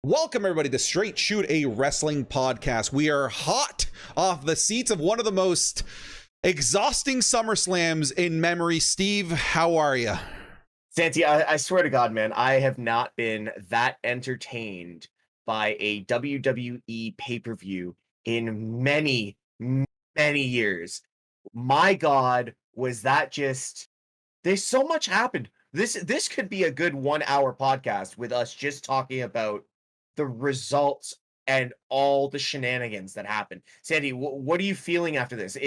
Welcome everybody to Straight Shoot, a wrestling podcast. We are hot off the seats of one of the most exhausting Summerslams in memory. Steve, how are you? Santi, I swear to God, man, I have not been that entertained by a WWE pay-per-view in many, many years. My God, was that just... There's so much happened. This could be a good 1 hour podcast with us just talking about the results and all the shenanigans that happened. Sandy, what are you feeling after this?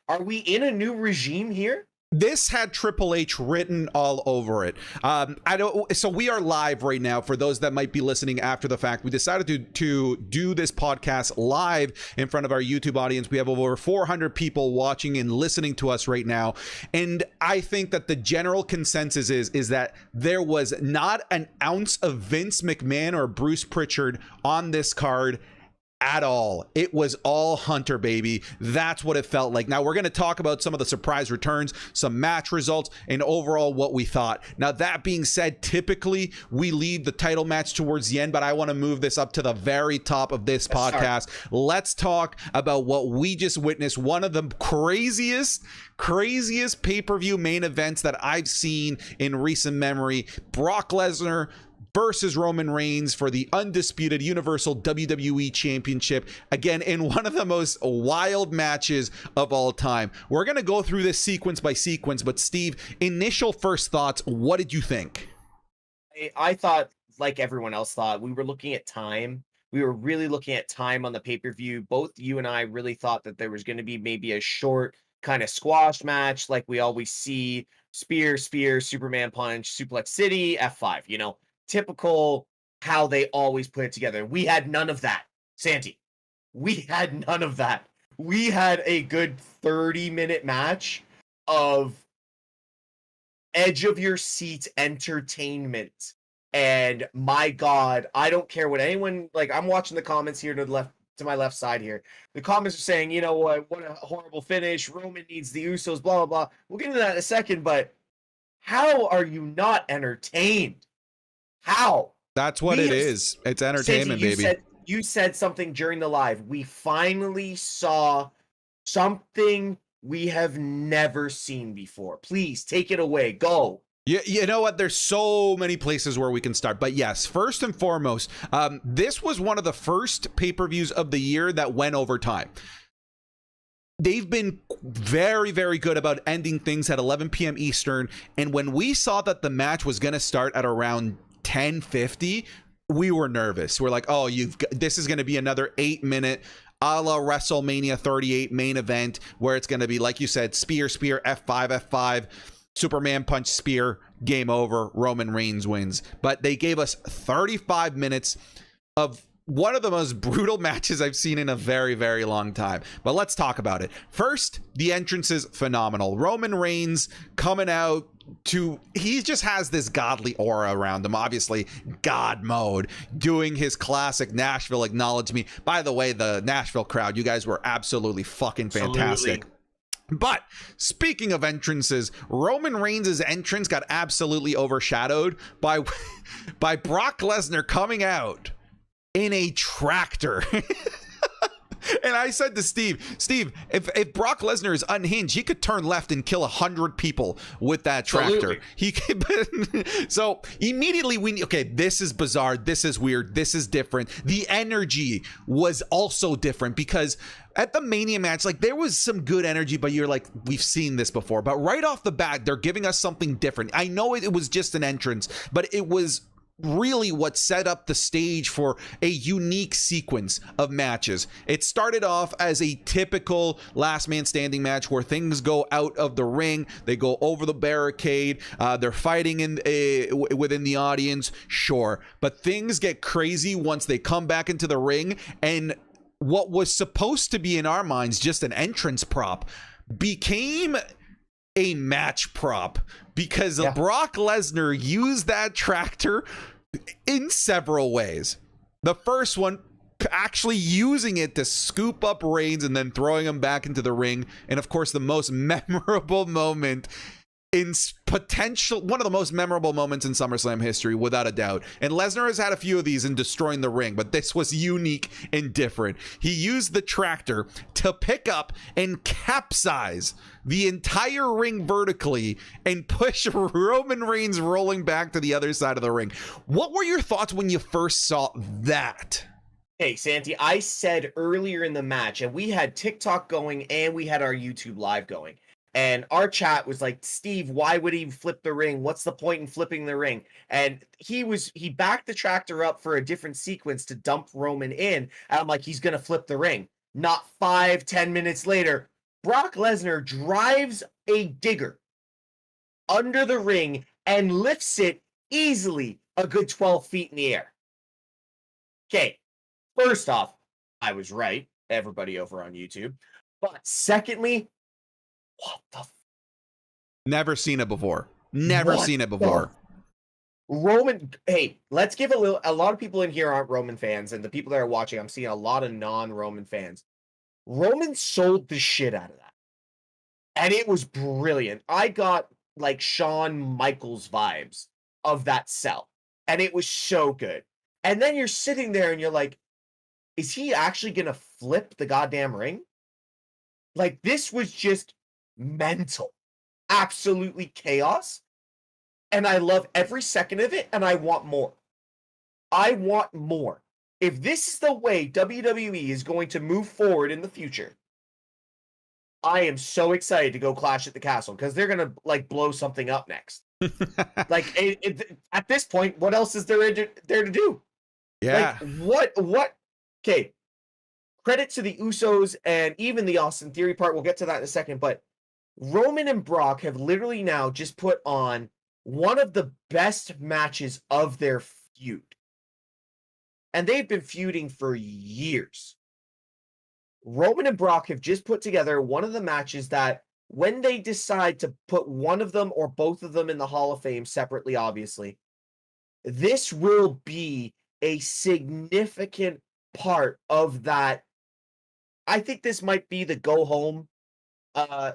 Are we in a new regime here? This had Triple H written all over it. So we are live right now. For those that might be listening after the fact, we decided to do this podcast live in front of our YouTube audience. We have over 400 people watching and listening to us right now. And I think that the general consensus is that there was not an ounce of Vince McMahon or Bruce Pritchard on this card at all. It was all Hunter, baby. That's what it felt like. Now we're going to talk about some of the surprise returns, some match results, and overall what we thought. Now that being said, typically we leave the title match towards the end, but I want to move this up to the very top of this podcast. Let's talk about what we just witnessed. One of the craziest pay-per-view main events that I've seen in recent memory. Brock Lesnar versus Roman Reigns for the undisputed Universal WWE Championship. Again, in one of the most wild matches of all time. We're going to go through this sequence by sequence, but Steve, initial first thoughts, what did you think? I thought, like everyone else thought, we were looking at time. We were really looking at time on the pay-per-view. Both you and I really thought that there was going to be maybe a short kind of squash match like we always see. Spear, Superman punch, Suplex City, F5, you know. Typical how they always put it together. We had none of that, Santi. We had none of that. We had a good 30-minute match of edge of your seat entertainment. And my God, I don't care what anyone, like, I'm watching the comments here to my left side here. The comments are saying, you know what a horrible finish. Roman needs the Usos, blah, blah, blah. We'll get into that in a second, but how are you not entertained? How? That's what it is. It's entertainment, Santi, baby. You said something during the live. We finally saw something we have never seen before. Please take it away. Go. You know what? There's so many places where we can start. But yes, first and foremost, this was one of the first pay-per-views of the year that went over time. They've been very, very good about ending things at 11 p.m. Eastern. And when we saw that the match was going to start at around 10:50, we were nervous. We're like, oh, this is going to be another 8-minute a la WrestleMania 38 main event where it's going to be, like you said, spear, F5, Superman punch, spear, game over, Roman Reigns wins. But they gave us 35 minutes of one of the most brutal matches I've seen in a very, very long time. But let's talk about it. First, the entrance is phenomenal. Roman Reigns coming out he just has this godly aura around him, obviously God mode, doing his classic Nashville acknowledge me. By the way, the Nashville crowd, you guys were absolutely fucking fantastic. But speaking of entrances, Roman Reigns' entrance got absolutely overshadowed by Brock Lesnar coming out in a tractor. And I said to Steve, if Brock Lesnar is unhinged, he could turn left and kill 100 people with that tractor. He could. So immediately okay, this is bizarre. This is weird. This is different. The energy was also different because at the Mania match, like, there was some good energy, but you're like, we've seen this before. But right off the bat, they're giving us something different. I know it was just an entrance, but it was really what set up the stage for a unique sequence of matches. It started off as a typical last man standing match where things go out of the ring, they go over the barricade, they're fighting within the audience, sure, but things get crazy once they come back into the ring, and what was supposed to be in our minds just an entrance prop became a match prop because Brock Lesnar used that tractor in several ways. The first one, actually using it to scoop up Reigns and then throwing him back into the ring. And of course, the most memorable moment in potential one of the most memorable moments in SummerSlam history, without a doubt. And Lesnar has had a few of these in destroying the ring, but this was unique and different. He used the tractor to pick up and capsize the entire ring vertically and push Roman Reigns rolling back to the other side of the ring. What were your thoughts when you first saw that? Hey, Santi, I said earlier in the match, and we had TikTok going and we had our YouTube live going. And our chat was like, Steve, why would he flip the ring? What's the point in flipping the ring? And he backed the tractor up for a different sequence to dump Roman in. And I'm like, he's going to flip the ring. Not 5-10 minutes later, Brock Lesnar drives a digger under the ring and lifts it easily a good 12 feet in the air. Okay, first off, I was right, everybody over on YouTube. But secondly, what the never seen it before. Never seen it before. Roman, hey, let's give a lot of people in here aren't Roman fans, and the people that are watching, I'm seeing a lot of non-Roman fans. Roman sold the shit out of that. And it was brilliant. I got like Shawn Michaels vibes of that sell. And it was so good. And then you're sitting there and you're like, is he actually going to flip the goddamn ring? Like, this was just mental, absolutely chaos, and I love every second of it, and I want more. I want more. If this is the way WWE is going to move forward in the future, I am so excited to go Clash at the Castle, because they're gonna like blow something up next. Like at this point, what else is there to do? Yeah. Like what? Okay. Credit to the Usos and even the Austin Theory part. We'll get to that in a second, but Roman and Brock have literally now just put on one of the best matches of their feud. And they've been feuding for years. Roman and Brock have just put together one of the matches that when they decide to put one of them or both of them in the Hall of Fame separately, obviously, this will be a significant part of that. I think this might be the go home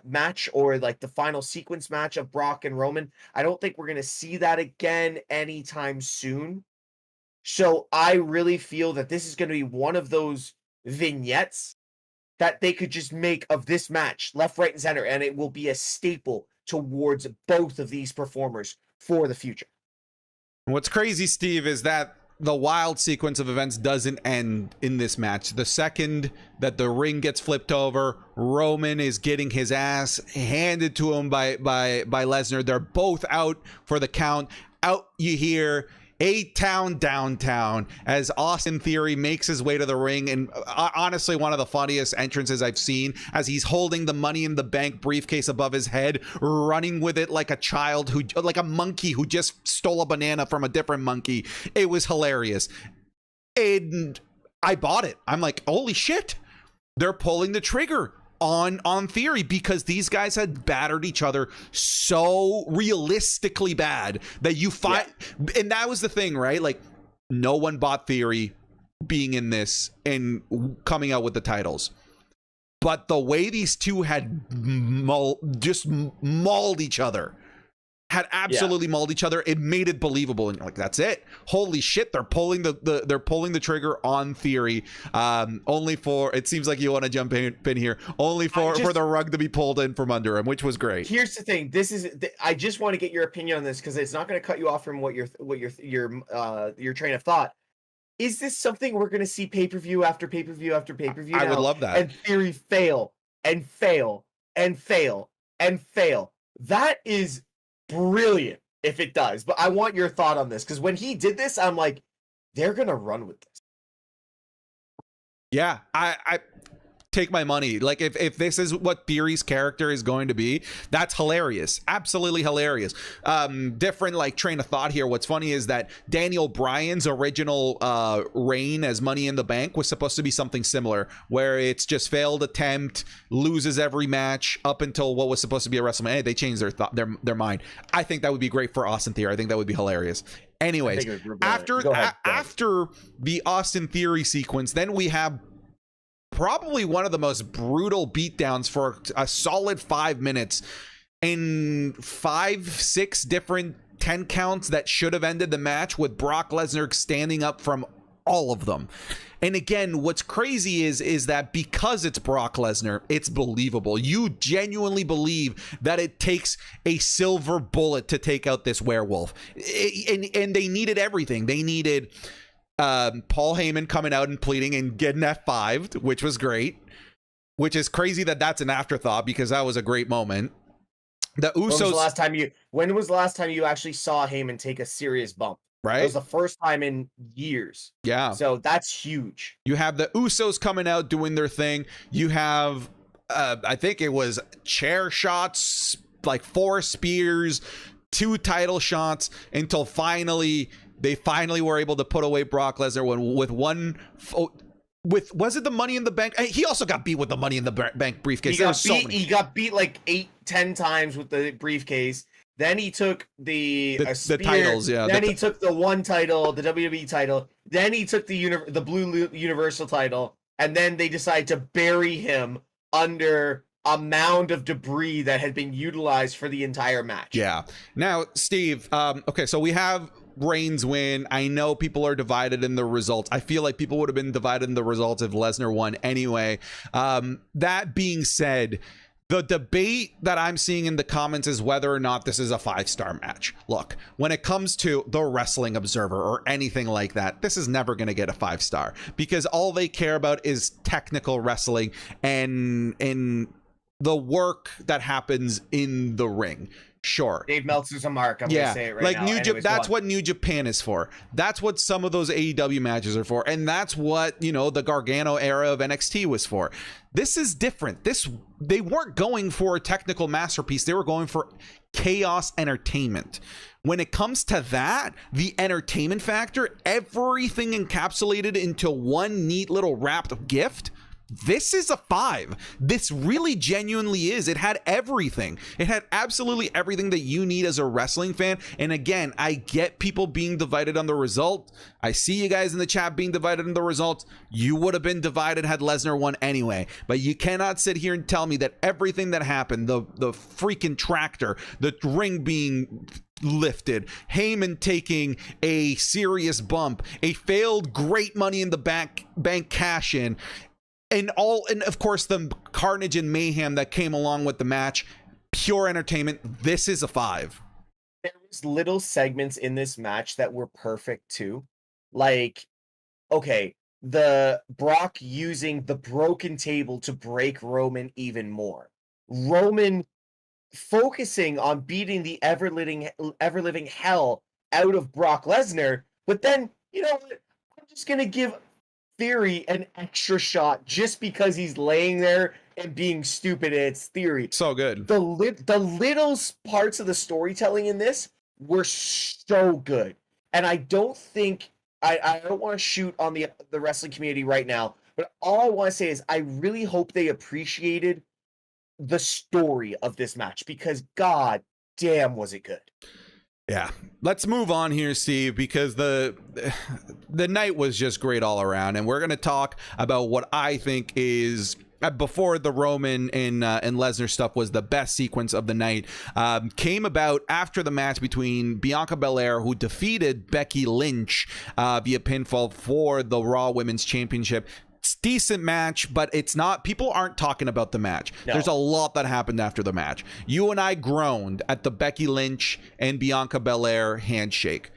match, or like the final sequence match of Brock and Roman. I don't think we're going to see that again anytime soon. So I really feel that this is going to be one of those vignettes that they could just make of this match, left, right, and center, and it will be a staple towards both of these performers for the future. What's crazy, Steve, is that the wild sequence of events doesn't end in this match. The second that the ring gets flipped over, Roman is getting his ass handed to him by Lesnar. They're both out for the count. Out you hear A-Town Downtown as Austin Theory makes his way to the ring, and honestly one of the funniest entrances I've seen, as he's holding the Money in the Bank briefcase above his head, running with it like a child, like a monkey who just stole a banana from a different monkey. It was hilarious, and I bought it. I'm like, holy shit, they're pulling the trigger on Theory, because these guys had battered each other so realistically bad that you find, and that was the thing, right? Like, no one bought Theory being in this and coming out with the titles, but the way these two had just mauled each other, had absolutely mauled each other, it made it believable. And you're like, that's it, holy shit, they're pulling the trigger on Theory, only for, it seems like you want to jump in here, only for the rug to be pulled in from under him, which was great. Here's the thing, I just want to get your opinion on this, because it's not going to cut you off from what your train of thought. Is this something we're going to see pay-per-view after pay-per-view after pay-per-view I would love that. And Theory fail and fail and fail and fail? That is brilliant if it does, but I want your thought on this, because when he did this, I'm like, they're gonna run with this. Yeah, I take my money. Like, if this is what Theory's character is going to be, that's hilarious, absolutely hilarious. Different like train of thought here. What's funny is that Daniel Bryan's original reign as Money in the Bank was supposed to be something similar, where it's just failed attempt, loses every match up until what was supposed to be a WrestleMania. They changed their mind. I think that would be great for Austin Theory. I think that would be hilarious. Anyways, after the Austin Theory sequence, then we have probably one of the most brutal beatdowns for a solid 5 minutes. in 5, 6 different 10 counts that should have ended the match, with Brock Lesnar standing up from all of them. And again, what's crazy is that because it's Brock Lesnar, it's believable. You genuinely believe that it takes a silver bullet to take out this werewolf. And they needed everything. They needed Paul Heyman coming out and pleading and getting F5'd, which was great. Which is crazy that that's an afterthought, because that was a great moment. The Usos. When was the last time you actually saw Heyman take a serious bump? Right. It was the first time in years. Yeah. So that's huge. You have the Usos coming out doing their thing. You have, I think it was chair shots, like 4 spears, 2 title shots, until they finally were able to put away Brock Lesnar with one. Was it the Money in the Bank? He also got beat with the Money in the Bank briefcase. He got beat like 8-10 times with the briefcase. Then he took the titles, yeah. Then he took the one title, the WWE title. Then he took the Blue Universal title, and then they decided to bury him under a mound of debris that had been utilized for the entire match. Yeah. Now, Steve, okay, so we have Reigns win. I know people are divided in the results. I feel like people would have been divided in the results if Lesnar won anyway. That being said, the debate that I'm seeing in the comments is whether or not this is a 5-star match. Look, when it comes to the Wrestling Observer or anything like that, this is never going to get a 5-star, because all they care about is technical wrestling and the work that happens in the ring. Sure. Dave Meltzer's a mark. I'm gonna say it right now. That's what New Japan is for. That's what some of those AEW matches are for. And that's what, the Gargano era of NXT was for. This is different. They weren't going for a technical masterpiece. They were going for chaos entertainment. When it comes to that, the entertainment factor, everything encapsulated into one neat little wrapped gift, this is a 5. This really genuinely is. It had everything. It had absolutely everything that you need as a wrestling fan. And again, I get people being divided on the result. I see you guys in the chat being divided on the results. You would have been divided had Lesnar won anyway. But you cannot sit here and tell me that everything that happened, the freaking tractor, the ring being lifted, Heyman taking a serious bump, a failed great Money in the Bank cash in, and of course the carnage and mayhem that came along with the match, pure entertainment. This is a 5. There was little segments in this match that were perfect too. Like, okay, the Brock using the broken table to break Roman even more. Roman focusing on beating the ever-living hell out of Brock Lesnar, but then, you know what? I'm just gonna give Theory an extra shot just because he's laying there and being stupid, and it's Theory. So good. The little parts of the storytelling in this were so good. And I don't think I don't want to shoot on the wrestling community right now, but all I want to say is I really hope they appreciated the story of this match, because god damn was it good. Yeah, let's move on here, Steve, because the night was just great all around, and we're going to talk about what I think is, before the Roman and Lesnar stuff, was the best sequence of the night. Came about after the match between Bianca Belair, who defeated Becky Lynch via pinfall for the Raw Women's Championship. It's a decent match, but it's not, people aren't talking about the match. No. There's a lot that happened after the match. You and I groaned at the Becky Lynch and Bianca Belair handshake,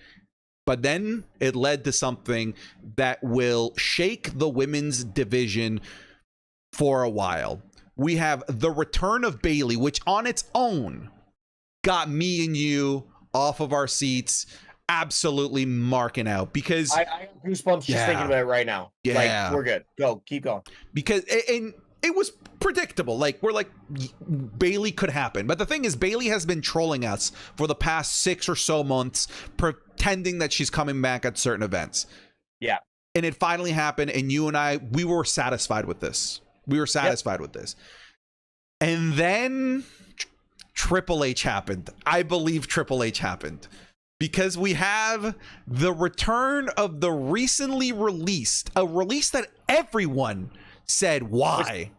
but then it led to something that will shake the women's division for a while. We have the return of Bayley, which on its own got me and you off of our seats, absolutely marking out, because I have goosebumps just thinking about it right now. Yeah, like, we're good. Keep going. Because and it was predictable. Like, we're like, Bayley could happen, but the thing is, Bayley has been trolling us for the past 6 or so months, pretending that she's coming back at certain events. Yeah, and it finally happened, and you and I, we were satisfied with this. We were satisfied with this, and then Triple H happened. I believe Triple H happened. Because we have the return of the recently released, a release that everyone said, why?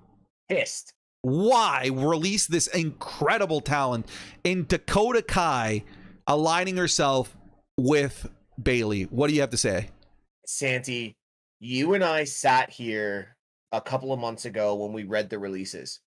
Pissed. why release this incredible talent in Dakota Kai aligning herself with Bayley? What do you have to say? Santi, you and I sat here a couple of months ago when we read the releases,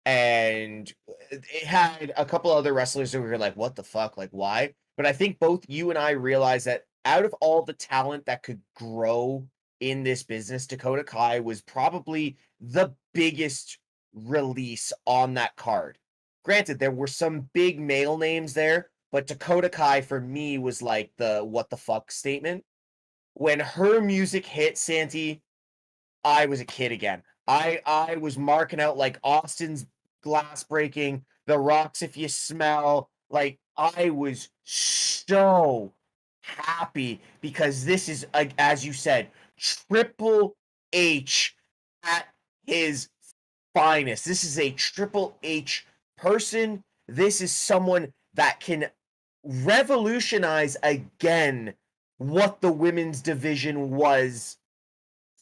and it had a couple other wrestlers that we were like, what the fuck? Like, why? But I think both you and I realized that out of all the talent that could grow in this business, Dakota Kai was probably the biggest release on that card. Granted, there were some big male names there, but Dakota Kai for me was like the what the fuck statement. When her music hit, Santi, I was a kid again. I was marking out like Austin's glass breaking, the rocks if you smell. Like I was so happy because this is like as you said, Triple H at his finest. This is a Triple H person. This is someone that can revolutionize again what the women's division was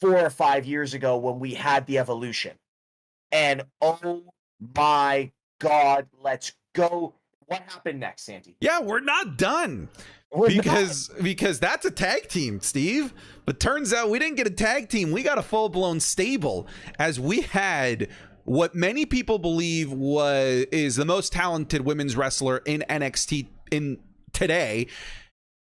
4 or 5 years ago when we had the evolution. And oh my God, let's go. What happened next, Santi? Yeah, we're not done. Because that's a tag team, Steve. But turns out we didn't get a tag team. We got a full-blown stable, as we had what many people believe is the most talented women's wrestler in NXT in today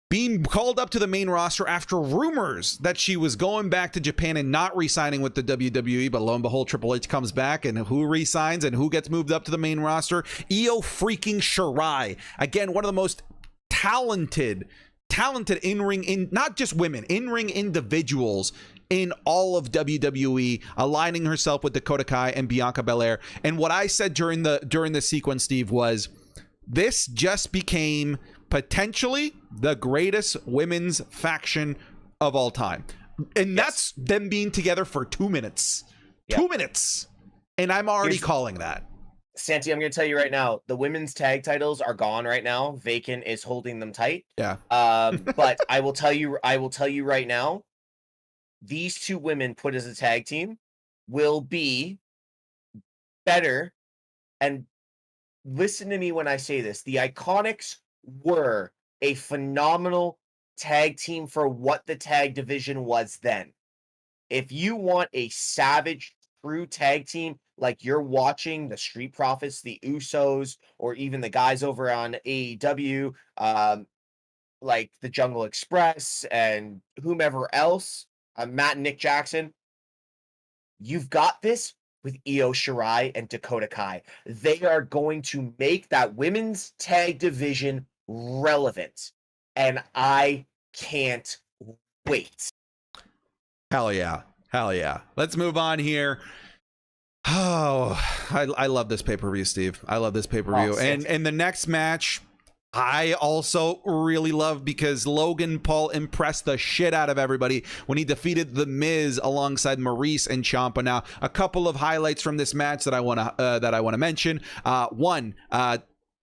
being called up to the main roster after rumors that she was going back to Japan and not re-signing with the WWE. But lo and behold, Triple H comes back, and who re-signs and who gets moved up to the main roster? Io freaking Shirai. Again, one of the most talented in-ring, not just women, in-ring individuals in all of WWE, aligning herself with Dakota Kai and Bianca Belair. And what I said during the sequence, Steve, was this just became potentially the greatest women's faction of all time. And that's them being together for 2 minutes. Yep. 2 minutes. And I'm already calling that. Santi, I'm going to tell you right now, the women's tag titles are gone right now. Vacant is holding them tight. Yeah. But I will tell you right now, these two women put as a tag team will be better. And listen to me when I say this. The Iconics were a phenomenal tag team for what the tag division was then. If you want a savage, true tag team, like you're watching the Street Profits, the Usos, or even the guys over on AEW, like the Jungle Express and whomever else, Matt and Nick Jackson, you've got this with Io Shirai and Dakota Kai. They are going to make that women's tag division relevant, and I can't wait. Hell yeah. Let's move on here. Oh, I love this pay-per-view, Steve. I love this pay-per-view. And the next match I also really love, because Logan Paul impressed the shit out of everybody when he defeated The Miz alongside Maurice and Ciampa. Now, a couple of highlights from this match that I want to mention. One,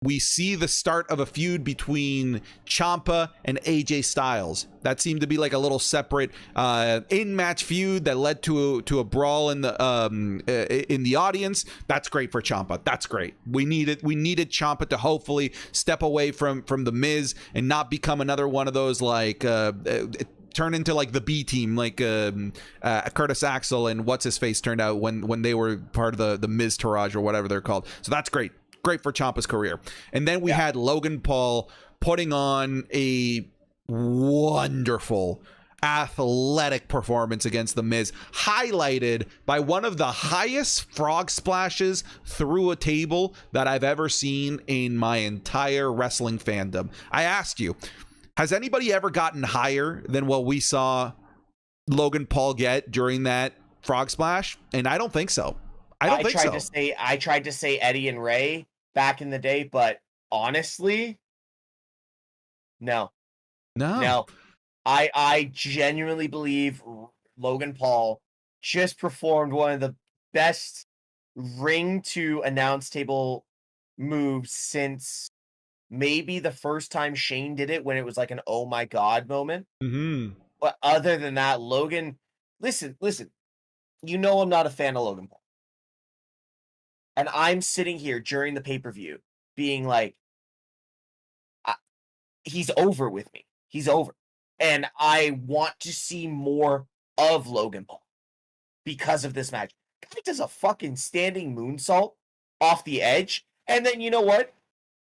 we see the start of a feud between Ciampa and AJ Styles. That seemed to be like a little separate in-match feud that led to a brawl in the audience. That's great for Ciampa. That's great. We needed Ciampa to hopefully step away from the Miz and not become another one of those like turn into like the B team, like Curtis Axel and what's his face turned out when they were part of the Miz Taraj or whatever they're called. So that's great. Great for Ciampa's career. And then we had Logan Paul putting on a wonderful athletic performance against The Miz, highlighted by one of the highest frog splashes through a table that I've ever seen in my entire wrestling fandom. I ask you, has anybody ever gotten higher than what we saw Logan Paul get during that frog splash? And I don't think so. I tried to say Eddie and Ray back in the day, but honestly, no. I genuinely believe Logan Paul just performed one of the best ring to announce table moves since maybe the first time Shane did it, when it was like an oh my god moment. Mm-hmm. But other than that, Logan, listen, you know I'm not a fan of Logan Paul. And I'm sitting here during the pay-per-view being like, he's over with me. He's over. And I want to see more of Logan Paul because of this match. Guy does a fucking standing moonsault off the edge. And then you know what?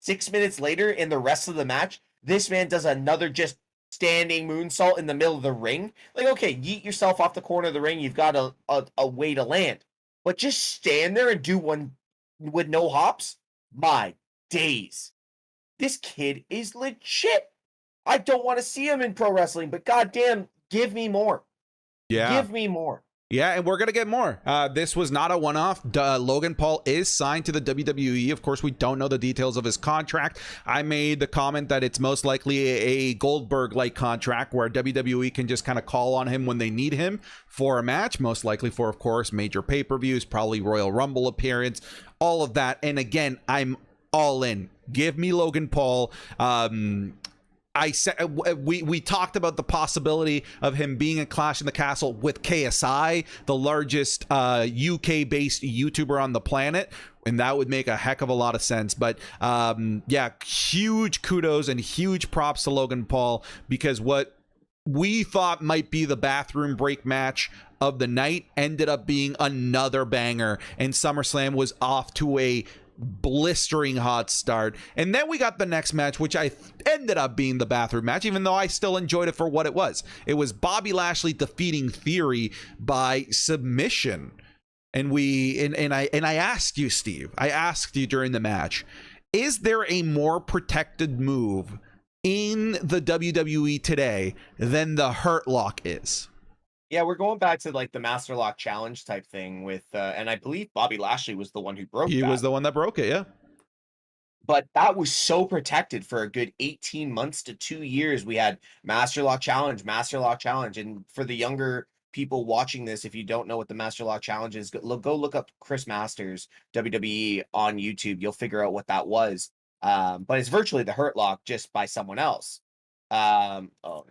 6 minutes later in the rest of the match, this man does another just standing moonsault in the middle of the ring. Like, okay, yeet yourself off the corner of the ring. You've got a way to land. But just stand there and do one with no hops? My days. This kid is legit. I don't want to see him in pro wrestling, but goddamn, give me more. Yeah. Give me more. Yeah, and we're going to get more. This was not a one-off. Logan Paul is signed to the WWE. Of course, we don't know the details of his contract. I made the comment that it's most likely a Goldberg-like contract where WWE can just kind of call on him when they need him for a match, most likely for, of course, major pay-per-views, probably Royal Rumble appearance, all of that. And again, I'm all in. Give me Logan Paul. I said we talked about the possibility of him being in Clash in the Castle with KSI, the largest UK-based YouTuber on the planet, and that would make a heck of a lot of sense. But yeah, huge kudos and huge props to Logan Paul, because what we thought might be the bathroom break match of the night ended up being another banger, and SummerSlam was off to a blistering hot start. And then we got the next match, which I ended up being the bathroom match, even though I still enjoyed it for what it was. It was Bobby Lashley defeating Theory by submission. And I asked you, Steve, I asked you during the match, is there a more protected move in the WWE today than the Hurt Lock is? Yeah, we're going back to like the Master Lock Challenge type thing with, and I believe Bobby Lashley was the one who broke it. He was the one that broke it, yeah. But that was so protected for a good 18 months to 2 years. We had Master Lock Challenge. And for the younger people watching this, if you don't know what the Master Lock Challenge is, go look up Chris Masters, WWE on YouTube. You'll figure out what that was. But it's virtually the Hurt Lock, just by someone else. Oh, no.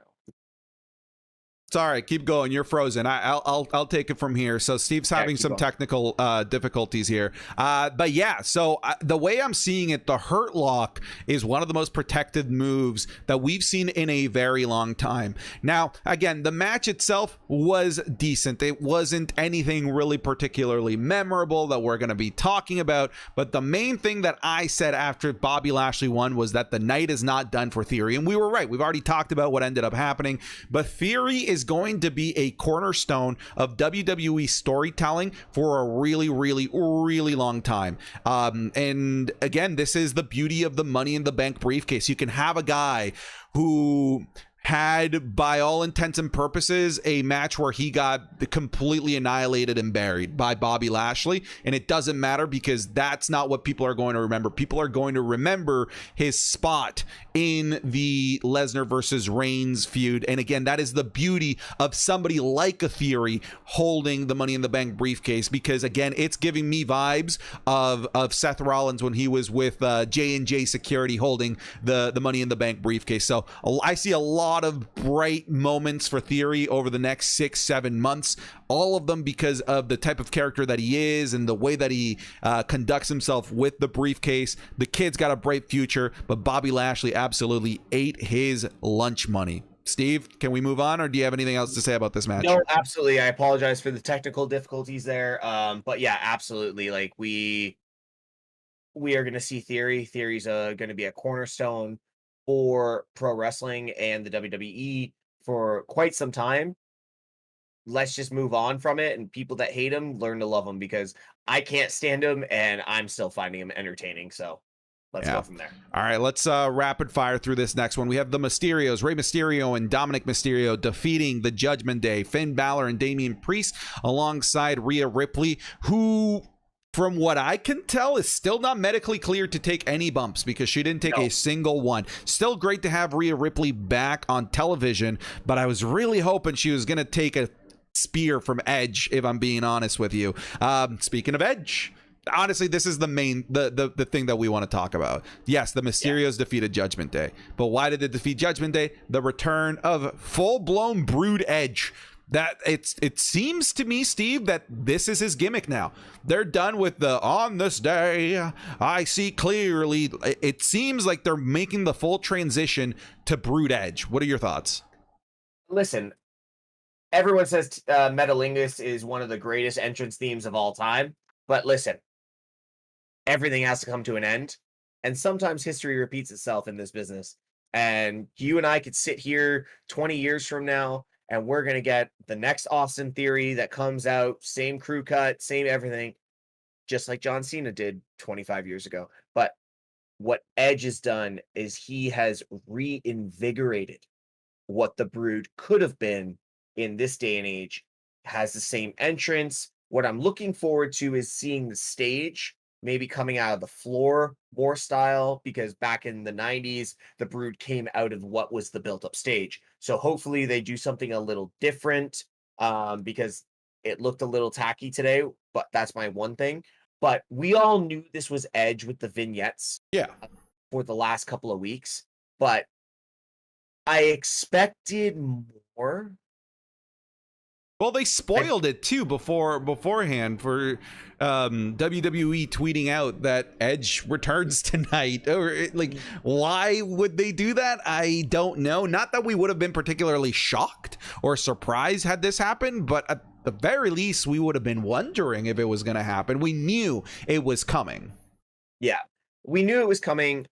Sorry, keep going. You're frozen. I'll take it from here. So Steve's having some technical difficulties here. But yeah, so the way I'm seeing it, the Hurt Lock is one of the most protected moves that we've seen in a very long time. Now, again, the match itself was decent. It wasn't anything really particularly memorable that we're going to be talking about. But the main thing that I said after Bobby Lashley won was that the night is not done for Theory. And we were right. We've already talked about what ended up happening. But Theory is going to be a cornerstone of WWE storytelling for a really, really, really long time. And again, this is the beauty of the Money in the Bank briefcase. You can have a guy who had, by all intents and purposes, a match where he got completely annihilated and buried by Bobby Lashley, and it doesn't matter because that's not what people are going to remember. People are going to remember his spot in the Lesnar versus Reigns feud, and again, that is the beauty of somebody like a Theory holding the Money in the Bank briefcase, because again, it's giving me vibes of Seth Rollins when he was with J&J Security holding the Money in the Bank briefcase. So I see a lot of bright moments for Theory over the next 6-7 months, all of them because of the type of character that he is and the way that he conducts himself with the briefcase. The kid's got a bright future, but Bobby Lashley absolutely ate his lunch money. Steve, can we move on, or do you have anything else to say about this match? No, absolutely. I apologize for the technical difficulties there. But yeah, absolutely. Like we are going to see Theory. Theory's going to be a cornerstone for pro wrestling and the WWE for quite some time. Let's just move on from it, and people that hate him learn to love him, because I can't stand him and I'm still finding him entertaining. So let's go from there. All right, let's rapid fire through this next one. We have the Mysterios, Rey Mysterio and Dominic Mysterio, defeating the Judgment Day, Finn Balor and Damian Priest, alongside Rhea Ripley, who, from what I can tell, is still not medically cleared to take any bumps because she didn't take a single one. Still great to have Rhea Ripley back on television, but I was really hoping she was going to take a spear from Edge, if I'm being honest with you. Speaking of Edge, honestly, this is the main the thing that we want to talk about. Yes, the Mysterios defeated Judgment Day, but why did they defeat Judgment Day? The return of full-blown Brood Edge. That it seems to me, Steve, that this is his gimmick now. They're done with the "on this day I see clearly." It seems like they're making the full transition to Brood Edge. What are your thoughts? Listen, everyone says Metalingus is one of the greatest entrance themes of all time, but listen, everything has to come to an end, and sometimes history repeats itself in this business. And you and I could sit here 20 years from now, and we're going to get the next Austin Theory that comes out, same crew cut, same everything, just like John Cena did 25 years ago. But what Edge has done is he has reinvigorated what the Brood could have been in this day and age. Has the same entrance. What I'm looking forward to is seeing the stage maybe coming out of the floor more style, because back in the 90s, the Brood came out of what was the built-up stage. So hopefully they do something a little different, because it looked a little tacky today, but that's my one thing. But we all knew this was Edge with the vignettes for the last couple of weeks, but I expected more. Well, they spoiled it too beforehand for WWE tweeting out that Edge returns tonight. Or like, why would they do that? I don't know. Not that we would have been particularly shocked or surprised had this happened, but at the very least, we would have been wondering if it was going to happen. We knew it was coming. Yeah, we knew it was coming.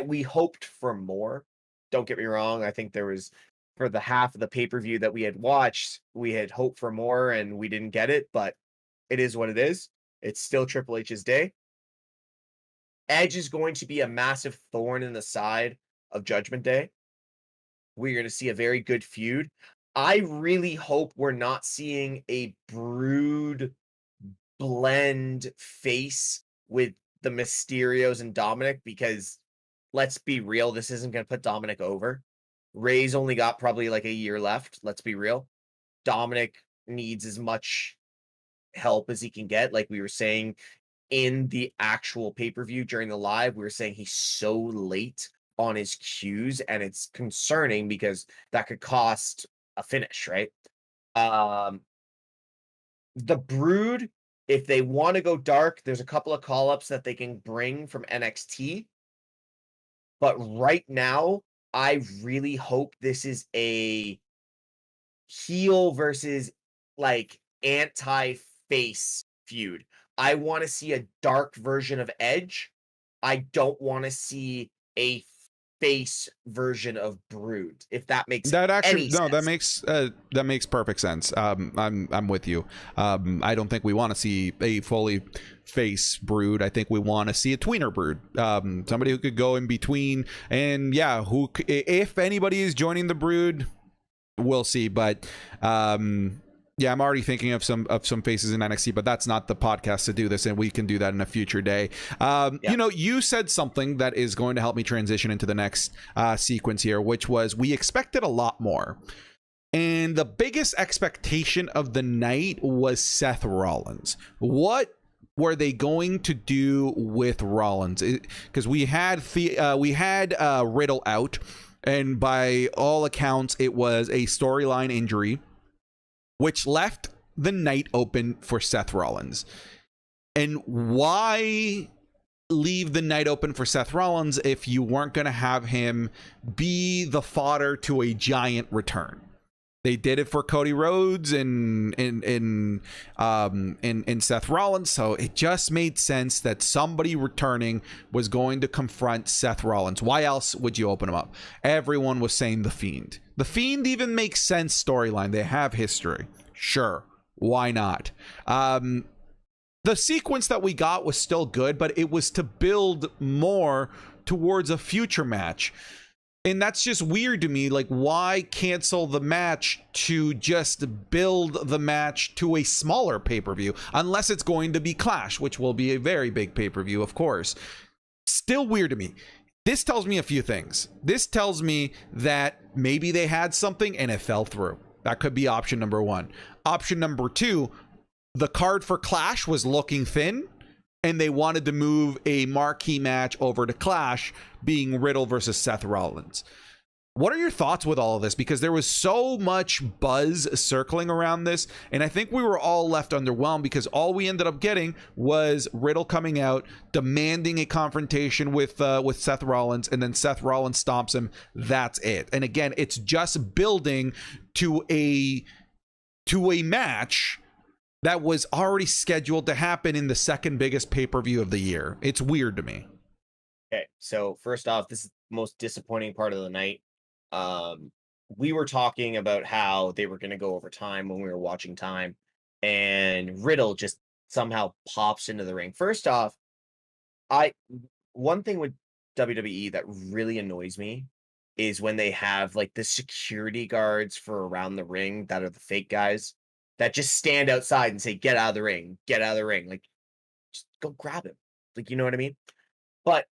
We hoped for more. Don't get me wrong. I think there was, for the half of the pay-per-view that we had watched, we had hoped for more and we didn't get it, but it is what it is. It's still Triple H's day. Edge is going to be a massive thorn in the side of Judgment Day. We're going to see a very good feud. I really hope we're not seeing a Brood blend face with the Mysterios and Dominic, because let's be real, this isn't going to put Dominic over. Ray's only got probably like a year left. Let's be real. Dominic needs as much help as he can get. Like we were saying in the actual pay-per-view during the live, we were saying he's so late on his cues, and it's concerning because that could cost a finish, right? The Brood, if they want to go dark, there's a couple of call-ups that they can bring from NXT. But right now, I really hope this is a heel versus like anti-face feud. I want to see a dark version of Edge. I don't want to see a face version of Brood, if that makes any sense. That makes perfect sense. I'm with you. I don't think we want to see a fully face Brood. I think we want to see a tweener Brood, somebody who could go in between, and yeah, who, if anybody is joining the Brood, we'll see. But yeah, I'm already thinking of some faces in NXT, but that's not the podcast to do this, and we can do that in a future day. You know, you said something that is going to help me transition into the next sequence here, which was we expected a lot more. And the biggest expectation of the night was Seth Rollins. What were they going to do with Rollins? Because we had Riddle out, and by all accounts, it was a storyline injury, which left the night open for Seth Rollins. And why leave the night open for Seth Rollins if you weren't going to have him be the fodder to a giant return? They did it for Cody Rhodes and Seth Rollins, so it just made sense that somebody returning was going to confront Seth Rollins. Why else would you open him up? Everyone was saying The Fiend. The Fiend even makes sense storyline. They have history. Sure, why not? The sequence that we got was still good, but it was to build more towards a future match. And that's just weird to me. Like, why cancel the match to just build the match to a smaller pay-per-view? Unless it's going to be Clash, which will be a very big pay-per-view, of course. Still weird to me. This tells me a few things. This tells me that maybe they had something and it fell through. That could be option number one. Option number two, the card for Clash was looking thin, and they wanted to move a marquee match over to Clash, being Riddle versus Seth Rollins. What are your thoughts with all of this? Because there was so much buzz circling around this, and I think we were all left underwhelmed because all we ended up getting was Riddle coming out demanding a confrontation with Seth Rollins, and then Seth Rollins stomps him. That's it. And again, it's just building to a match that was already scheduled to happen in the second biggest pay-per-view of the year. It's weird to me. Okay, so first off, this is the most disappointing part of the night. We were talking about how they were going to go over time when we were watching time, and Riddle just somehow pops into the ring. First off, one thing with WWE that really annoys me is when they have like the security guards for around the ring that are the fake guys that just stand outside and say, "Get out of the ring, get out of the ring." Like, just go grab him. Like, you know what I mean? But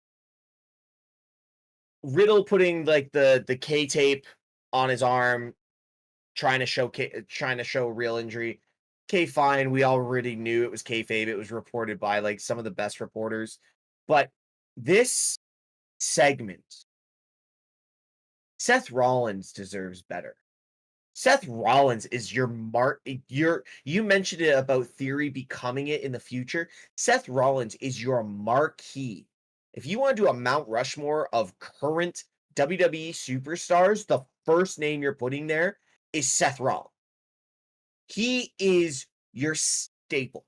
Riddle putting like the K tape on his arm, trying to show real injury. Okay, fine. We already knew it was kayfabe. It was reported by like some of the best reporters. But this segment, Seth Rollins deserves better. Seth Rollins is your you mentioned it about Theory becoming it in the future. Seth Rollins is your marquee. If you want to do a Mount Rushmore of current WWE superstars, the first name you're putting there is Seth Rollins. He is your staple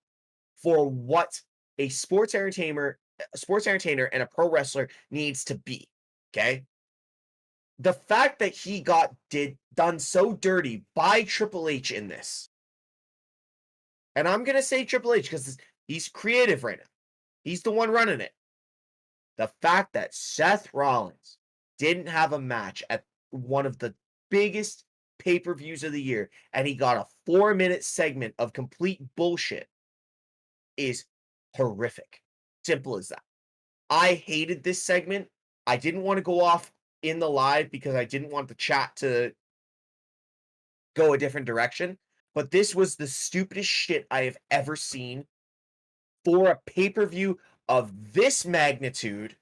for what a sports entertainer and a pro wrestler needs to be. Okay? The fact that he got done so dirty by Triple H in this, and I'm going to say Triple H because he's creative right now. He's the one running it. The fact that Seth Rollins didn't have a match at one of the biggest pay-per-views of the year, and he got a 4-minute segment of complete bullshit is horrific. Simple as that. I hated this segment. I didn't want to go off in the live because I didn't want the chat to go a different direction. But this was the stupidest shit I have ever seen for a pay-per-view of this magnitude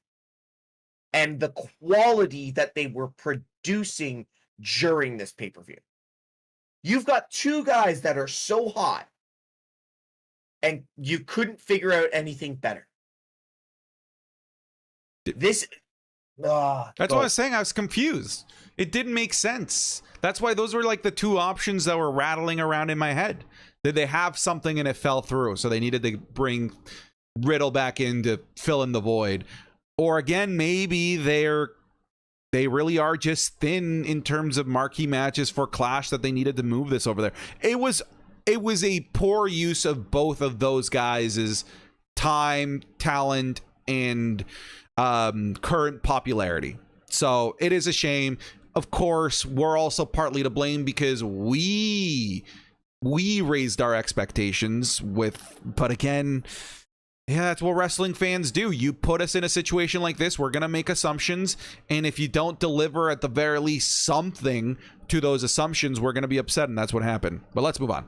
and the quality that they were producing during this pay-per-view. You've got two guys that are so hot and you couldn't figure out anything better. That's what I was saying. I was confused. It didn't make sense. That's why those were like the two options that were rattling around in my head. Did they have something and it fell through, so they needed to bring Riddle back in to fill in the void? Or again, maybe they really are just thin in terms of marquee matches for Clash that they needed to move this over there. It was a poor use of both of those guys' time, talent, and current popularity. So it is a shame. Of course, we're also partly to blame because we raised our expectations but again, yeah, that's what wrestling fans do. You put us in a situation like this, we're going to make assumptions, and if you don't deliver at the very least something to those assumptions, we're going to be upset, and that's what happened. But let's move on.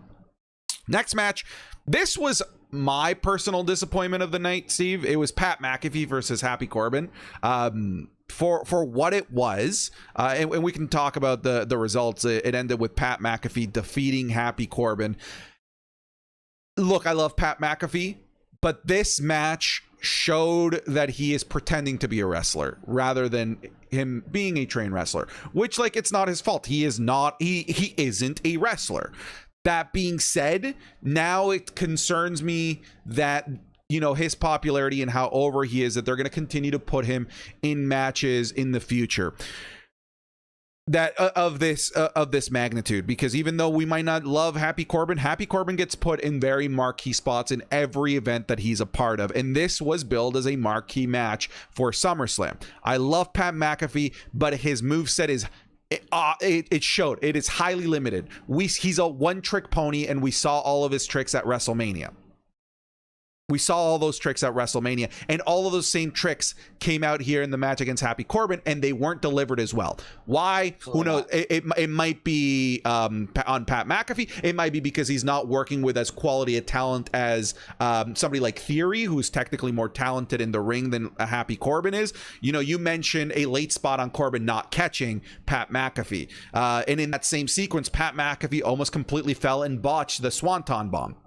Next match. This was my personal disappointment of the night, Steve. It was Pat McAfee versus Happy Corbin. For what it was, and we can talk about the results. It ended with Pat McAfee defeating Happy Corbin. Look, I love Pat McAfee, but this match showed that he is pretending to be a wrestler rather than him being a trained wrestler, which, like, it's not his fault. He isn't a wrestler. That being said, now it concerns me that, you know, his popularity and how over he is, that they're going to continue to put him in matches in the future that of this magnitude, because even though we might not love Happy Corbin gets put in very marquee spots in every event that he's a part of, and this was billed as a marquee match for SummerSlam. I love Pat McAfee, but his moveset is it showed it is highly limited. He's a one-trick pony, and we saw all of his tricks at WrestleMania. We saw all those tricks at WrestleMania, and all of those same tricks came out here in the match against Happy Corbin, and they weren't delivered as well. Why? Who knows? It might be on Pat McAfee. It might be because he's not working with as quality a talent as somebody like Theory, who's technically more talented in the ring than a Happy Corbin is. You know, you mentioned a late spot on Corbin not catching Pat McAfee. And in that same sequence, Pat McAfee almost completely fell and botched the Swanton Bomb.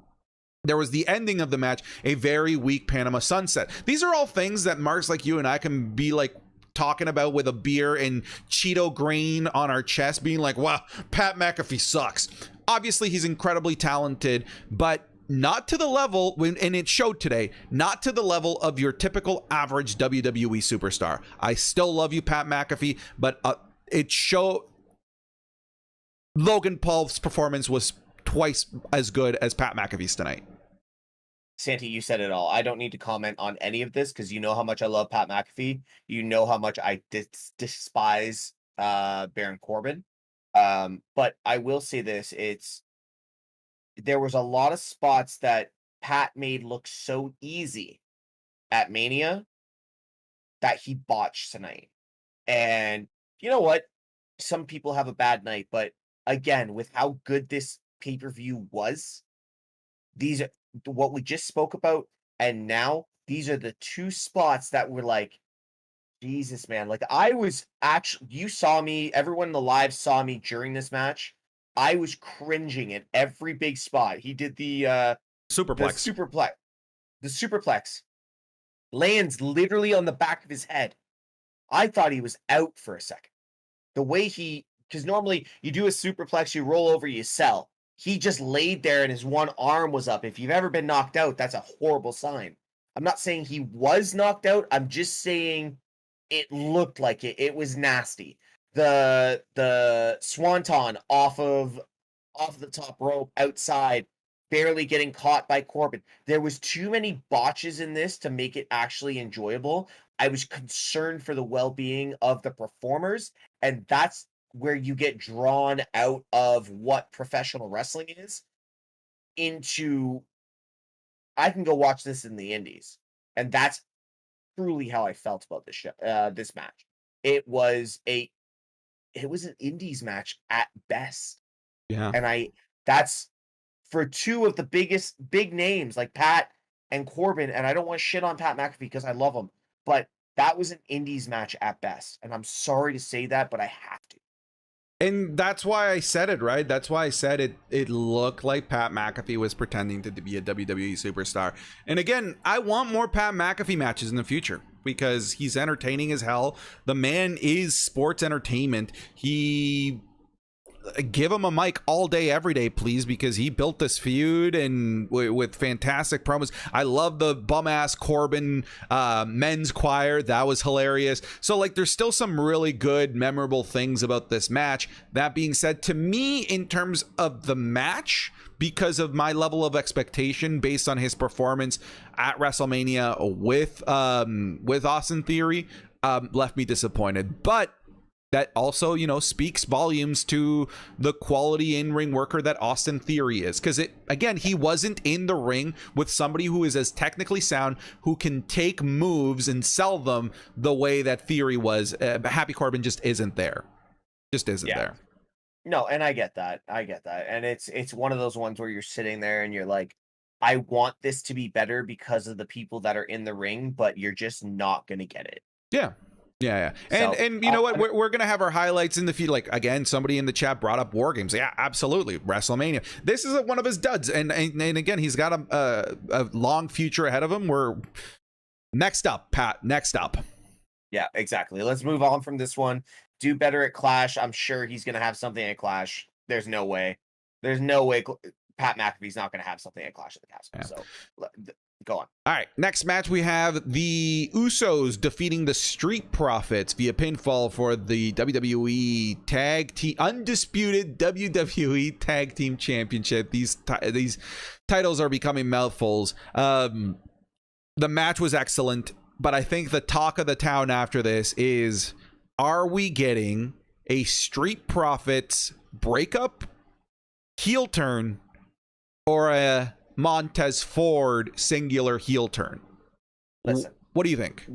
There was the ending of the match, a very weak Panama Sunset. These are all things that marks like you and I can be like talking about with a beer and Cheeto grain on our chest, being like, wow, Pat McAfee sucks. Obviously, he's incredibly talented, but not to the level, and it showed today, not to the level of your typical average WWE superstar. I still love you, Pat McAfee, but it showed Logan Paul's performance was twice as good as Pat McAfee's tonight. Santi, you said it all. I don't need to comment on any of this because you know how much I love Pat McAfee. You know how much I despise Baron Corbin. But I will say this: there was a lot of spots that Pat made look so easy at Mania that he botched tonight. And you know what? Some people have a bad night, but again, with how good this pay-per-view was, these are what we just spoke about, and now these are the two spots that were like, Jesus, man. Like, I was actually, you saw me, everyone in the live saw me during this match. I was cringing at every big spot. He did the superplex. The superplex lands literally on the back of his head. I thought he was out for a second. The way because normally you do a superplex, you roll over, you sell. He just laid there and his one arm was up. If you've ever been knocked out, that's a horrible sign. I'm not saying he was knocked out. I'm just saying it looked like it. It was nasty. The swanton off of the top rope outside, barely getting caught by Corbin. There was too many botches in this to make it actually enjoyable. I was concerned for the well-being of the performers, and that's where you get drawn out of what professional wrestling is into, I can go watch this in the indies. And that's truly how I felt about this match. It was an indies match at best. Yeah. And that's for two of the big names like Pat and Corbin. And I don't want to shit on Pat McAfee because I love him, but that was an indies match at best. And I'm sorry to say that, but I have to. And that's why I said it, right? That's why I said it looked like Pat McAfee was pretending to be a WWE superstar. And again, I want more Pat McAfee matches in the future because he's entertaining as hell. The man is sports entertainment. Give him a mic all day, every day, please, because he built this feud and with fantastic promos. I love the bum ass Corbin men's choir. That was hilarious. So like, there's still some really good, memorable things about this match. That being said, to me, in terms of the match, because of my level of expectation based on his performance at WrestleMania with Austin Theory, left me disappointed. But that also, you know, speaks volumes to the quality in-ring worker that Austin Theory is. Because, again, he wasn't in the ring with somebody who is as technically sound, who can take moves and sell them the way that Theory was. Happy Corbin just isn't there. Just isn't there. No, and I get that. And it's one of those ones where you're sitting there and you're like, I want this to be better because of the people that are in the ring, but you're just not going to get it. Yeah. And you know what, we're gonna have our highlights in the feed. Like, again, somebody in the chat brought up War Games. Yeah, absolutely. WrestleMania, this is one of his duds, and again, he's got a long future ahead of him. We're next up, Pat. Yeah, exactly. Let's move on from this one. Do better at Clash. I'm sure he's gonna have something at Clash. There's no way Pat McAfee's not gonna have something at Clash at the Castle. So go on. All right, next match we have the Usos defeating the Street Profits via pinfall for the WWE undisputed WWE Tag Team Championship. These titles are becoming mouthfuls. The match was excellent, but I think the talk of the town after this is, are we getting a Street Profits breakup, heel turn, or a Montez Ford singular heel turn. Listen, what do you think?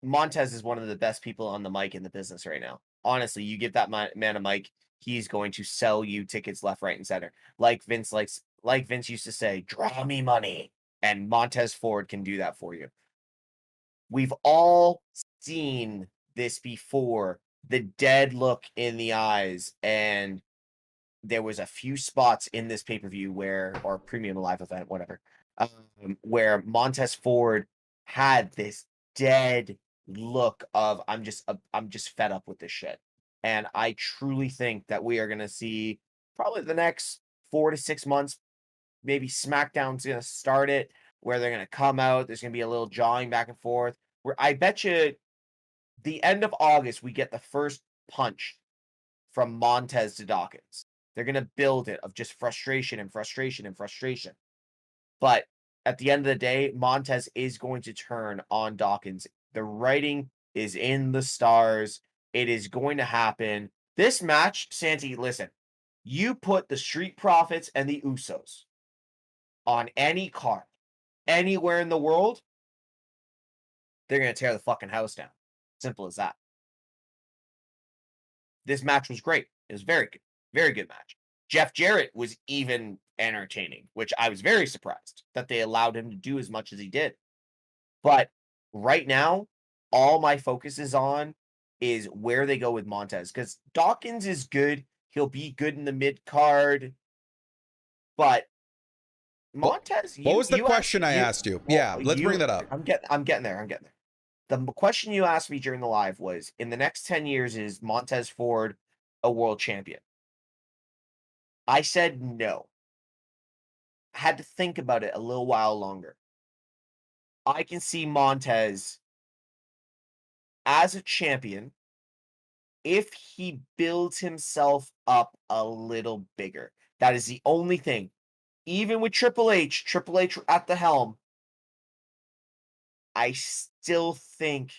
Montez is one of the best people on the mic in the business right now. Honestly, you give that man a mic, he's going to sell you tickets left, right, and center. Like Vince used to say, draw me money. And Montez Ford can do that for you. We've all seen this before, the dead look in the eyes, and there was a few spots in this pay-per-view or premium live event, whatever, where Montez Ford had this dead look of I'm just fed up with this shit. And I truly think that we are going to see probably the next 4 to 6 months, maybe SmackDown's going to start it, where they're going to come out. There's going to be a little jawing back and forth. Where I bet you the end of August, we get the first punch from Montez to Dawkins. They're going to build it of just frustration and frustration and frustration. But at the end of the day, Montez is going to turn on Dawkins. The writing is in the stars. It is going to happen. This match, Santi, listen, you put the Street Profits and the Usos on any card, anywhere in the world, they're going to tear the fucking house down. Simple as that. This match was great. It was very good. Very good match. Jeff Jarrett was even entertaining, which I was very surprised that they allowed him to do as much as he did. But right now, all my focus is on is where they go with Montez. Because Dawkins is good. He'll be good in the mid-card. But Montez... What was the question I asked you? Yeah, let's bring that up. I'm getting there. The question you asked me during the live was, in the next 10 years, is Montez Ford a world champion? I said no. I had to think about it a little while longer. I can see Montez as a champion if he builds himself up a little bigger. That is the only thing. Even with Triple H at the helm, I still think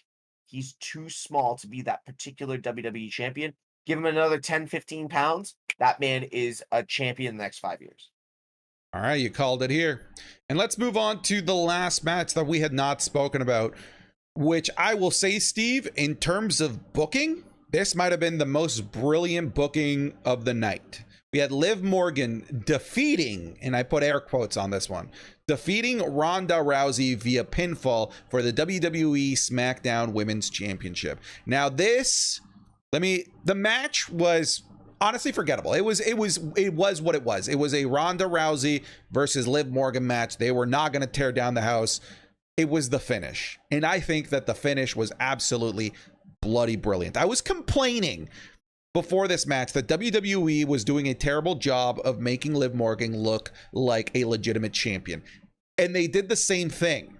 he's too small to be that particular WWE champion. Give him another 10, 15 pounds. That man is a champion in the next 5 years. All right, you called it here. And let's move on to the last match that we had not spoken about, which I will say, Steve, in terms of booking, this might have been the most brilliant booking of the night. We had Liv Morgan defeating, and I put air quotes on this one, defeating Ronda Rousey via pinfall for the WWE SmackDown Women's Championship. Now the match was honestly forgettable. It was what it was. It was a Ronda Rousey versus Liv Morgan match. They were not going to tear down the house. It was the finish. And I think that the finish was absolutely bloody brilliant. I was complaining before this match that WWE was doing a terrible job of making Liv Morgan look like a legitimate champion. And they did the same thing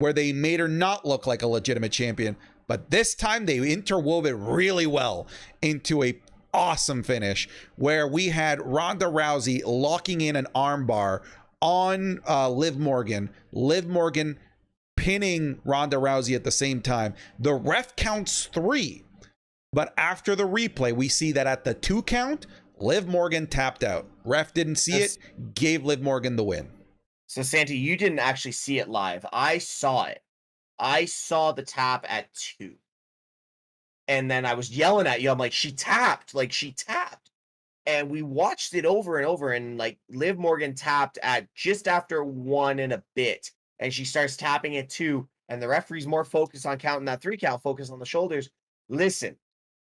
where they made her not look like a legitimate champion. But this time they interwove it really well into a awesome finish where we had Ronda Rousey locking in an armbar on Liv Morgan. Liv Morgan pinning Ronda Rousey at the same time. The ref counts 3. But after the replay, we see that at the 2 count, Liv Morgan tapped out. Ref didn't see it, gave Liv Morgan the win. So, Santi, you didn't actually see it live. I saw it. I saw the tap at 2. And then I was yelling at you. I'm like, she tapped. And we watched it over and over. And like Liv Morgan tapped at just after 1 and a bit. And she starts tapping at 2. And the referee's more focused on counting that 3 count, focused on the shoulders. Listen,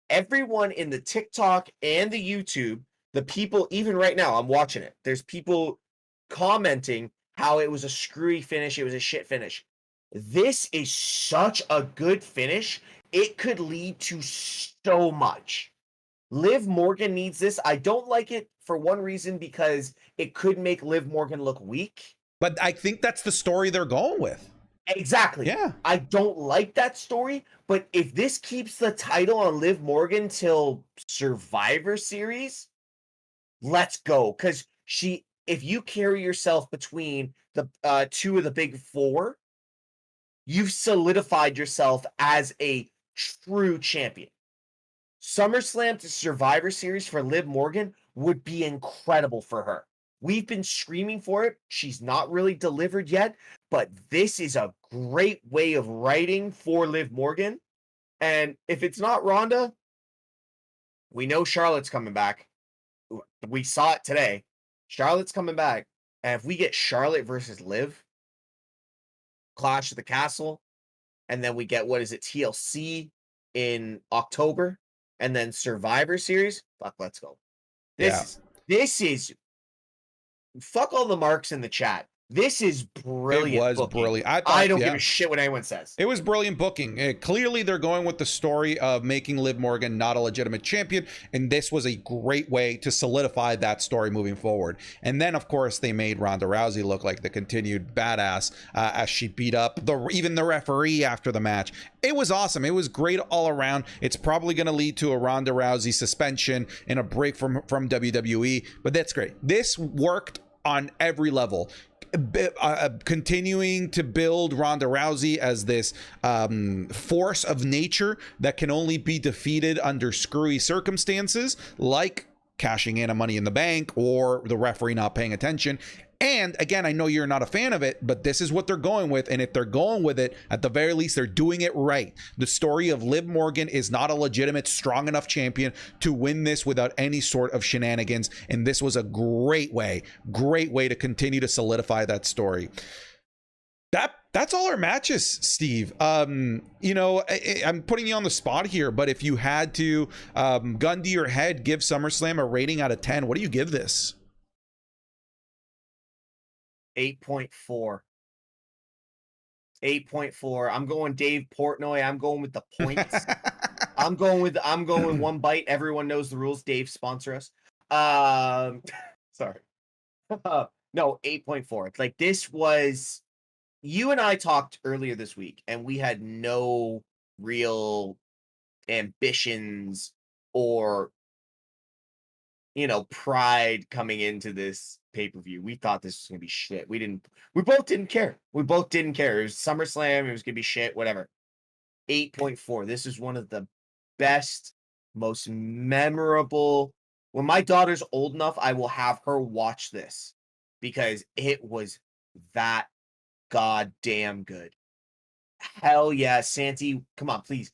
everyone in the TikTok and the YouTube, the people, even right now, I'm watching it. There's people commenting how it was a screwy finish. It was a shit finish. This is such a good finish. It could lead to so much. Liv Morgan needs this. I don't like it for one reason, because it could make Liv Morgan look weak. But I think that's the story they're going with. Exactly. Yeah. I don't like that story, but if this keeps the title on Liv Morgan till Survivor Series, let's go. Because if you carry yourself between the 2 of the big 4, you've solidified yourself as a true champion. SummerSlam to Survivor Series for Liv Morgan would be incredible for her. We've been screaming for it. She's not really delivered yet, but this is a great way of writing for Liv Morgan. And if it's not Ronda, we know Charlotte's coming back. We saw it today. Charlotte's coming back. And if we get Charlotte versus Liv, Clash of the Castle, and then we get, what is it, TLC in October, and then Survivor Series, fuck, let's go. This is fuck all the marks in the chat. This is brilliant. It was booking. brilliant. I don't give a shit what anyone says. It was brilliant booking. Clearly, they're going with the story of making Liv Morgan not a legitimate champion, and this was a great way to solidify that story moving forward. And then, of course, they made Ronda Rousey look like the continued badass as she beat up even the referee after the match. It was awesome. It was great all around. It's probably going to lead to a Ronda Rousey suspension and a break from WWE, but that's great. This worked on every level. Continuing to build Ronda Rousey as this force of nature that can only be defeated under screwy circumstances, like cashing in a Money in the Bank or the referee not paying attention. And again, I know you're not a fan of it, but this is what they're going with. And if they're going with it, at the very least, they're doing it right. The story of Liv Morgan is not a legitimate, strong enough champion to win this without any sort of shenanigans. And this was a great way to continue to solidify that story. That's all our matches, Steve. You know, I'm putting you on the spot here, but if you had to, gun to your head, give SummerSlam a rating out of 10, what do you give this? 8.4. 8.4. I'm going Dave Portnoy. I'm going with the points. I'm going one bite. Everyone knows the rules. Dave, sponsor us. Sorry. No, 8.4. It's like, this was, you and I talked earlier this week, and we had no real ambitions or, you know, pride coming into this pay-per-view. We thought this was gonna be shit. We both didn't care. It was SummerSlam, it was gonna be shit, whatever. 8.4. This is one of the best, most memorable. When my daughter's old enough, I will have her watch this because it was that goddamn good. Hell yeah, Santi, come on, please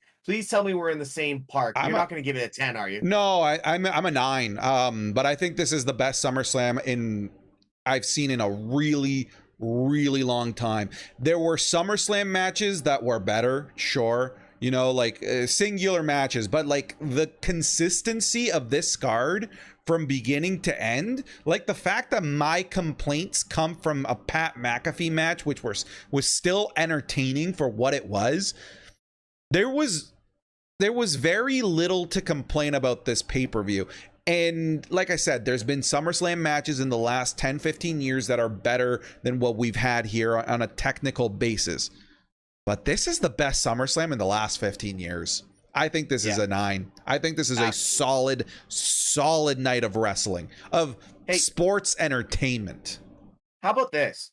tell me we're in the same park. You're not going to give it a 10, are you? No, I'm a 9. But I think this is the best SummerSlam I've seen in a really, really long time. There were SummerSlam matches that were better, sure, you know, like singular matches, but like the consistency of this card from beginning to end, like the fact that my complaints come from a Pat McAfee match, which was still entertaining for what it was. There was very little to complain about this pay-per-view. And like I said, there's been SummerSlam matches in the last 10-15 years that are better than what we've had here on a technical basis. But this is the best SummerSlam in the last 15 years. I think this is a 9. I think this is a solid night of wrestling, of sports entertainment. How about this?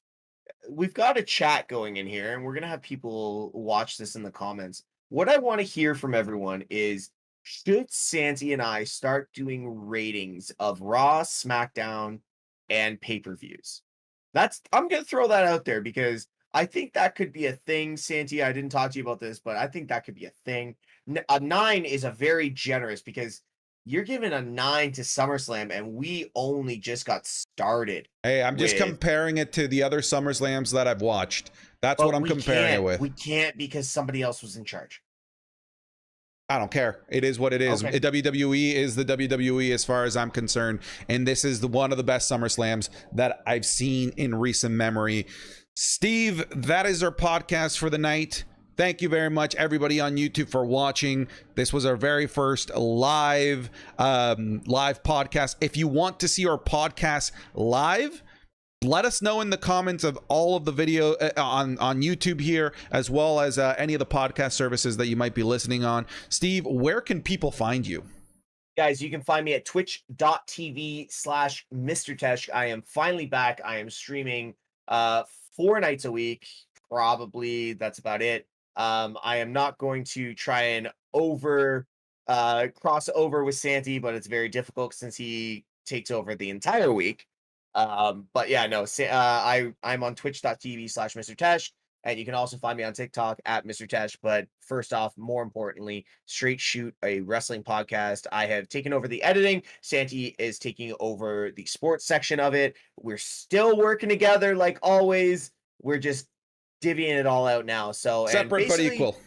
We've got a chat going in here, and we're going to have people watch this in the comments. What I want to hear from everyone is, should Santi and I start doing ratings of Raw, SmackDown, and pay-per-views? I'm going to throw that out there because I think that could be a thing. Santi, I didn't talk to you about this, but I think that could be a thing. A 9 is a very generous, because you're giving a 9 to SummerSlam, and we only just got started. Hey, I'm just comparing it to the other SummerSlams that I've watched. That's what I'm comparing it with. We can't, because somebody else was in charge. I don't care. It is what it is. Okay. WWE is the WWE as far as I'm concerned. And this is one of the best SummerSlams that I've seen in recent memory. Steve, that is our podcast for the night. Thank you very much, everybody on YouTube, for watching. This was our very first live podcast. If you want to see our podcast live, let us know in the comments of all of the video on YouTube here, as well as any of the podcast services that you might be listening on. Steve, where can people find you? Guys, you can find me at twitch.tv/Mr. Tesh. I am finally back. I am streaming 4 nights a week. Probably that's about it. I am not going to try and cross over with Santi, but it's very difficult since he takes over the entire week. But yeah, no, I'm on twitch.tv/Mr. Tesh, and you can also find me on TikTok at Mr. Tesh. But first off, more importantly, Straight Shoot, a wrestling podcast. I have taken over the editing. Santi is taking over the sports section of it. We're still working together like always. We're just divvying it all out now. So Separate but equal.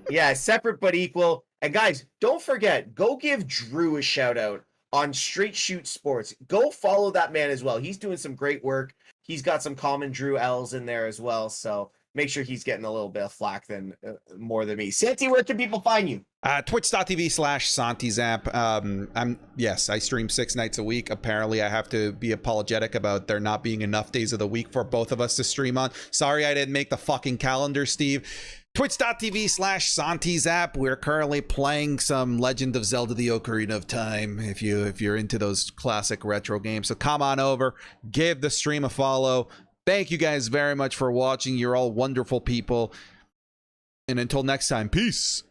Yeah, separate but equal. And guys, don't forget, go give Drew a shout out on Straight Shoot Sports. Go follow that man as well. He's doing some great work. He's got some common Drew L's in there as well. So make sure he's getting a little bit of flack than more than me. Santi, where can people find you? Twitch.tv/SantiZap. Yes, I stream 6 nights a week. Apparently, I have to be apologetic about there not being enough days of the week for both of us to stream on. Sorry, I didn't make the fucking calendar, Steve. Twitch.tv/SantiZap. We're currently playing some Legend of Zelda: The Ocarina of Time. If you're into those classic retro games, so come on over, give the stream a follow. Thank you guys very much for watching. You're all wonderful people. And until next time, peace.